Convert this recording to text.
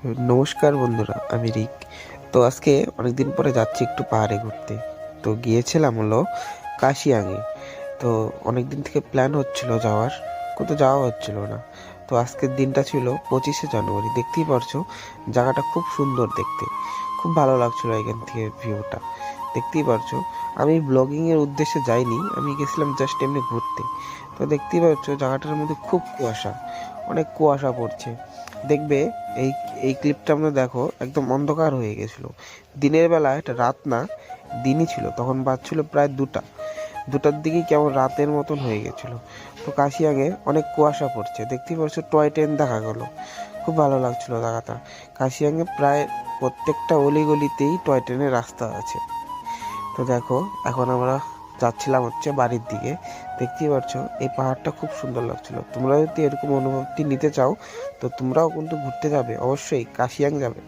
নমস্কার বন্ধুরা, আমি রিক। তো আজকে অনেকদিন পরে যাচ্ছি একটু পাহাড়ে ঘুরতে। তো গিয়েছিলাম হলো কাশিয়াঙে। তো অনেকদিন থেকে প্ল্যান হচ্ছিল যাওয়ার, কোথাও যাওয়া হচ্ছিল না। তো আজকের দিনটা ছিল 25শে জানুয়ারি। দেখতেই পারছো জায়গাটা খুব সুন্দর দেখতে, খুব ভালো লাগছিল এখান থেকে ভিউটা। দেখতেই পারছো আমি ব্লগিংয়ের উদ্দেশ্যে যাইনি, আমি গেছিলাম জাস্ট এমনি ঘুরতে। তো দেখতেই পাচ্ছ জায়গাটার মধ্যে খুব কুয়াশা, অনেক কুয়াশা পড়ছে। দেখবে এই এই ক্লিপটা আমরা দেখো, একদম অন্ধকার হয়ে গেছিলো। দিনের বেলা, এটা রাত না, দিনই ছিল। তখন বাজছিল প্রায় 2টার দিকেই কেমন রাতের মতন হয়ে গেছিলো। তো কাশিয়াঙে অনেক কুয়াশা পড়ছে, দেখতেই পাচ্ছ টয় ট্রেন দেখা গেলো। খুব ভালো লাগছিলো জায়গাটা। কাশিয়াঙে প্রায় প্রত্যেকটা অলিগলিতেই টয় ট্রেনের রাস্তা আছে। তো দেখো, এখন আমরা যাচ্ছিলাম হচ্ছে বাড়ির দিকে। দেখতেই পাচ্ছো এই পাহাড়টা খুব সুন্দর লাগছিল। তোমরা যদি এরকম অনুভূতি নিতে চাও, তো তোমরাও কিন্তু ঘুরতে যাবে, অবশ্যই কাশিয়াং যাবে।